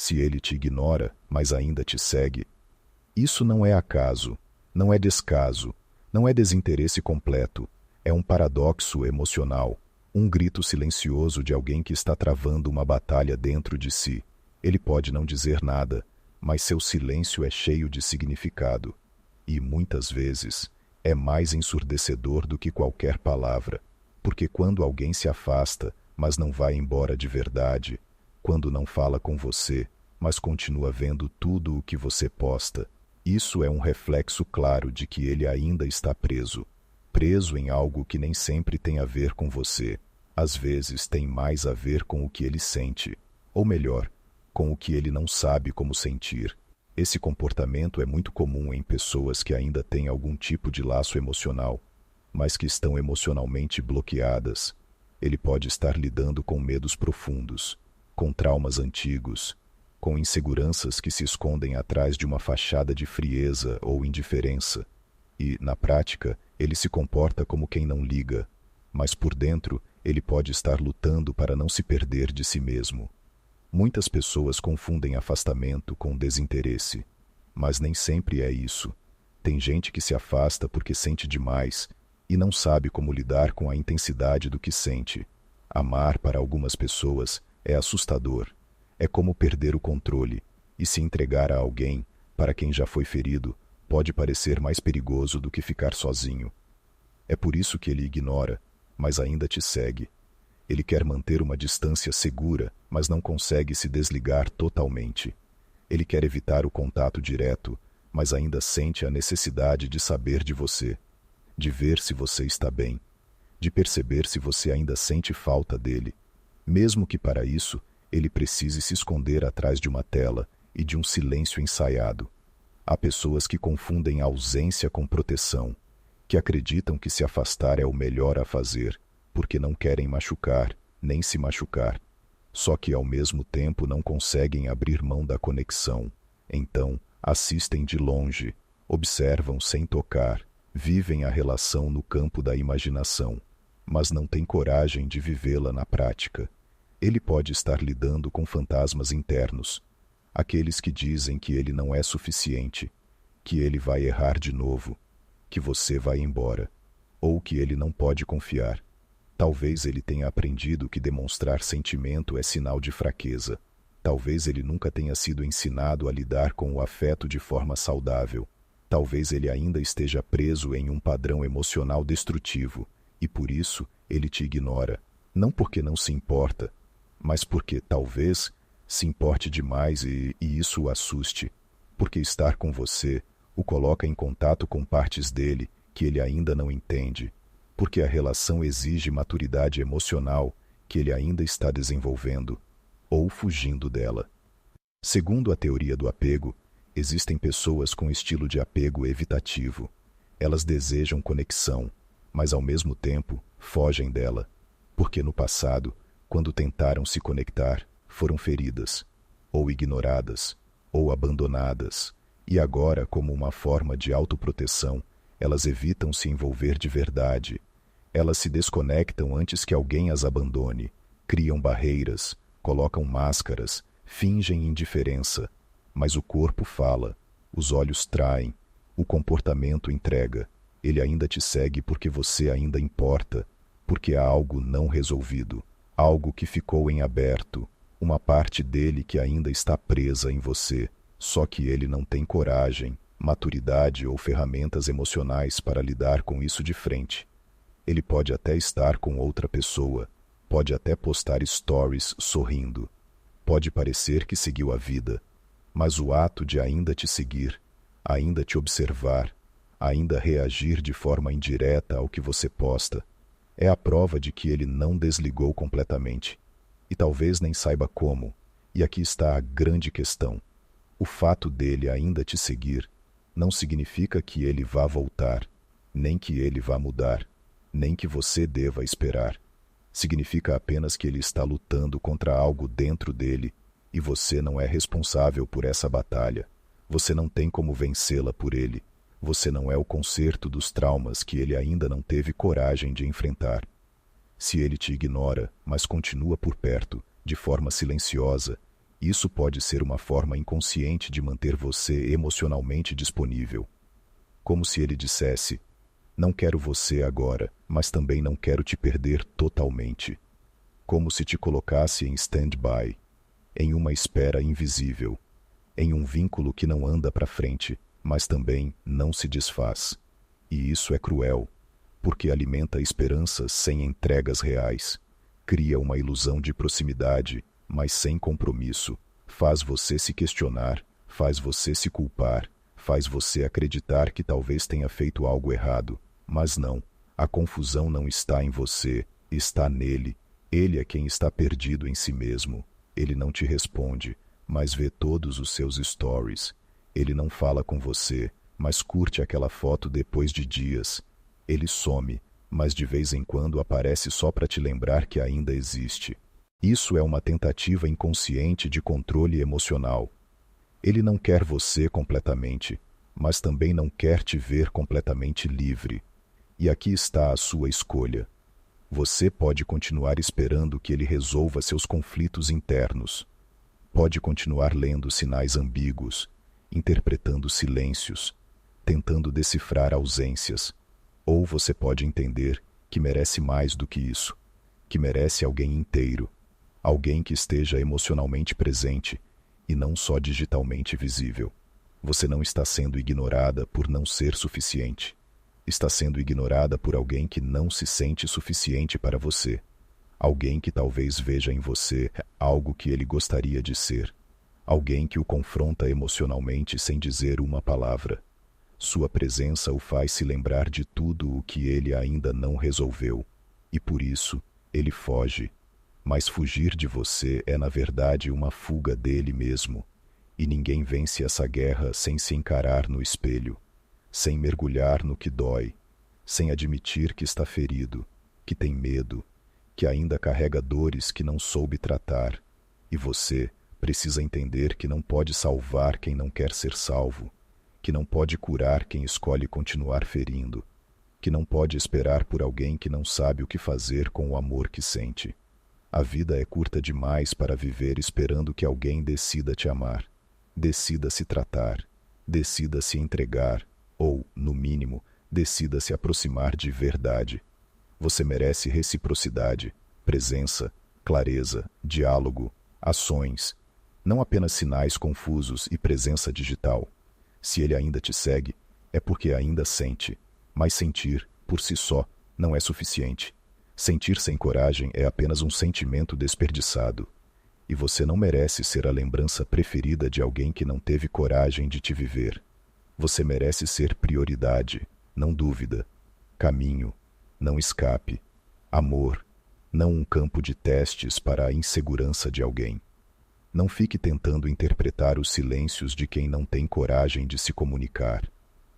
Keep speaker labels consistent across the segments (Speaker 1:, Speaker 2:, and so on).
Speaker 1: Se ele te ignora, mas ainda te segue, isso não é acaso, não é descaso, não é desinteresse completo, é um paradoxo emocional, um grito silencioso de alguém que está travando uma batalha dentro de si. Ele pode não dizer nada, mas seu silêncio é cheio de significado. E, muitas vezes, é mais ensurdecedor do que qualquer palavra, porque quando alguém se afasta, mas não vai embora de verdade, quando não fala com você, mas continua vendo tudo o que você posta, isso é um reflexo claro de que ele ainda está preso. Preso em algo que nem sempre tem a ver com você. Às vezes tem mais a ver com o que ele sente. Ou melhor, com o que ele não sabe como sentir. Esse comportamento é muito comum em pessoas que ainda têm algum tipo de laço emocional, mas que estão emocionalmente bloqueadas. Ele pode estar lidando com medos profundos, com traumas antigos, com inseguranças que se escondem atrás de uma fachada de frieza ou indiferença. E, na prática, ele se comporta como quem não liga, mas por dentro ele pode estar lutando para não se perder de si mesmo. Muitas pessoas confundem afastamento com desinteresse, mas nem sempre é isso. Tem gente que se afasta porque sente demais e não sabe como lidar com a intensidade do que sente. Amar para algumas pessoas é assustador. É como perder o controle, e se entregar a alguém, para quem já foi ferido, pode parecer mais perigoso do que ficar sozinho. É por isso que ele ignora, mas ainda te segue. Ele quer manter uma distância segura, mas não consegue se desligar totalmente. Ele quer evitar o contato direto, mas ainda sente a necessidade de saber de você, de ver se você está bem, de perceber se você ainda sente falta dele, mesmo que para isso ele precise se esconder atrás de uma tela e de um silêncio ensaiado. Há pessoas que confundem a ausência com proteção, que acreditam que se afastar é o melhor a fazer, porque não querem machucar, nem se machucar. Só que ao mesmo tempo não conseguem abrir mão da conexão. Então, assistem de longe, observam sem tocar, vivem a relação no campo da imaginação, mas não têm coragem de vivê-la na prática. Ele pode estar lidando com fantasmas internos, aqueles que dizem que ele não é suficiente, que ele vai errar de novo, que você vai embora, ou que ele não pode confiar. Talvez ele tenha aprendido que demonstrar sentimento é sinal de fraqueza. Talvez ele nunca tenha sido ensinado a lidar com o afeto de forma saudável. Talvez ele ainda esteja preso em um padrão emocional destrutivo, e por isso ele te ignora, não porque não se importa, mas porque, talvez, se importe demais e isso o assuste, porque estar com você o coloca em contato com partes dele que ele ainda não entende, porque a relação exige maturidade emocional que ele ainda está desenvolvendo, ou fugindo dela. Segundo a teoria do apego, existem pessoas com estilo de apego evitativo. Elas desejam conexão, mas ao mesmo tempo fogem dela, porque no passado, quando tentaram se conectar, foram feridas, ou ignoradas, ou abandonadas, e agora, como uma forma de autoproteção, elas evitam se envolver de verdade. Elas se desconectam antes que alguém as abandone, criam barreiras, colocam máscaras, fingem indiferença, mas o corpo fala, os olhos traem, o comportamento entrega. Ele ainda te segue porque você ainda importa, porque há algo não resolvido, algo que ficou em aberto, uma parte dele que ainda está presa em você, só que ele não tem coragem, maturidade ou ferramentas emocionais para lidar com isso de frente. Ele pode até estar com outra pessoa, pode até postar stories sorrindo, pode parecer que seguiu a vida, mas o ato de ainda te seguir, ainda te observar, ainda reagir de forma indireta ao que você posta, é a prova de que ele não desligou completamente. E talvez nem saiba como, e aqui está a grande questão. O fato dele ainda te seguir não significa que ele vá voltar, nem que ele vá mudar, nem que você deva esperar. Significa apenas que ele está lutando contra algo dentro dele, e você não é responsável por essa batalha. Você não tem como vencê-la por ele. Você não é o conserto dos traumas que ele ainda não teve coragem de enfrentar. Se ele te ignora, mas continua por perto, de forma silenciosa, Isso pode ser uma forma inconsciente de manter você emocionalmente disponível. Como se ele dissesse: não quero você agora, mas também não quero te perder totalmente. Como se te colocasse em stand-by, em uma espera invisível, em um vínculo que não anda para frente, mas também não se desfaz. E isso é cruel, porque alimenta esperanças sem entregas reais, cria uma ilusão de proximidade, mas sem compromisso, faz você se questionar, faz você se culpar, faz você acreditar que talvez tenha feito algo errado. Mas não, a confusão não está em você, está nele. Ele é quem está perdido em si mesmo. Ele não te responde, mas vê todos os seus stories. Ele não fala com você, mas curte aquela foto depois de dias. Ele some, mas de vez em quando aparece só para te lembrar que ainda existe. Isso é uma tentativa inconsciente de controle emocional. Ele não quer você completamente, mas também não quer te ver completamente livre. E aqui está a sua escolha. Você pode continuar esperando que ele resolva seus conflitos internos. Pode continuar lendo sinais ambíguos, interpretando silêncios, tentando decifrar ausências. Ou você pode entender que merece mais do que isso, que merece alguém inteiro, alguém que esteja emocionalmente presente e não só digitalmente visível. Você não está sendo ignorada por não ser suficiente. Está sendo ignorada por alguém que não se sente suficiente para você. Alguém que talvez veja em você algo que ele gostaria de ser. Alguém que o confronta emocionalmente sem dizer uma palavra. Sua presença o faz se lembrar de tudo o que ele ainda não resolveu. E por isso, ele foge. Mas fugir de você é na verdade uma fuga dele mesmo. E ninguém vence essa guerra sem se encarar no espelho, sem mergulhar no que dói, sem admitir que está ferido, que tem medo, que ainda carrega dores que não soube tratar. E você precisa entender que não pode salvar quem não quer ser salvo, que não pode curar quem escolhe continuar ferindo, que não pode esperar por alguém que não sabe o que fazer com o amor que sente. A vida é curta demais para viver esperando que alguém decida te amar, decida se tratar, decida se entregar, ou, no mínimo, decida se aproximar de verdade. Você merece reciprocidade, presença, clareza, diálogo, ações, não apenas sinais confusos e presença digital. Se ele ainda te segue, é porque ainda sente, mas sentir, por si só, não é suficiente. Sentir sem coragem é apenas um sentimento desperdiçado. E você não merece ser a lembrança preferida de alguém que não teve coragem de te viver. Você merece ser prioridade, não dúvida, caminho, não escape, amor, não um campo de testes para a insegurança de alguém. Não fique tentando interpretar os silêncios de quem não tem coragem de se comunicar.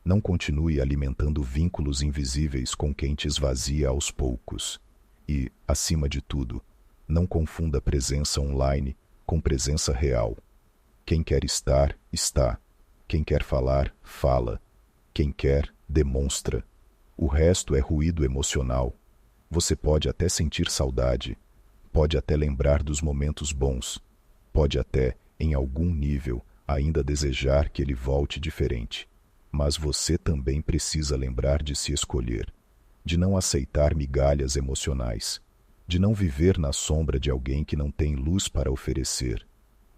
Speaker 1: Não continue alimentando vínculos invisíveis com quem te esvazia aos poucos. E, acima de tudo, não confunda presença online com presença real. Quem quer estar, está. Quem quer falar, fala. Quem quer, demonstra. O resto é ruído emocional. Você pode até sentir saudade, pode até lembrar dos momentos bons, pode até, em algum nível, ainda desejar que ele volte diferente. Mas você também precisa lembrar de se escolher, de não aceitar migalhas emocionais, de não viver na sombra de alguém que não tem luz para oferecer.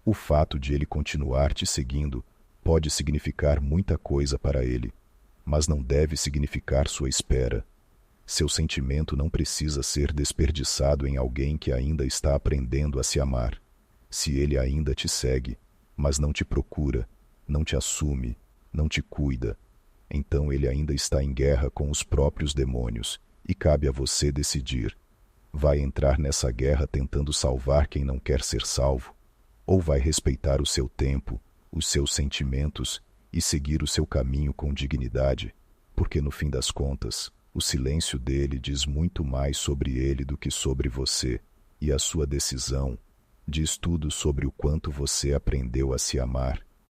Speaker 1: O fato de ele continuar te seguindo pode significar muita coisa para ele, mas não deve significar sua espera. Seu sentimento não precisa ser desperdiçado em alguém que ainda está aprendendo a se amar. Se ele ainda te segue, mas não te procura, não te assume, não te cuida, então ele ainda está em guerra com os próprios demônios, e cabe a você decidir. Vai entrar nessa guerra tentando salvar quem não quer ser salvo? Ou vai respeitar o seu tempo, os seus sentimentos e seguir o seu caminho com dignidade? Porque no fim das contas, o silêncio dele diz muito mais sobre ele do que sobre você, e a sua decisão diz tudo sobre o quanto você aprendeu a se amar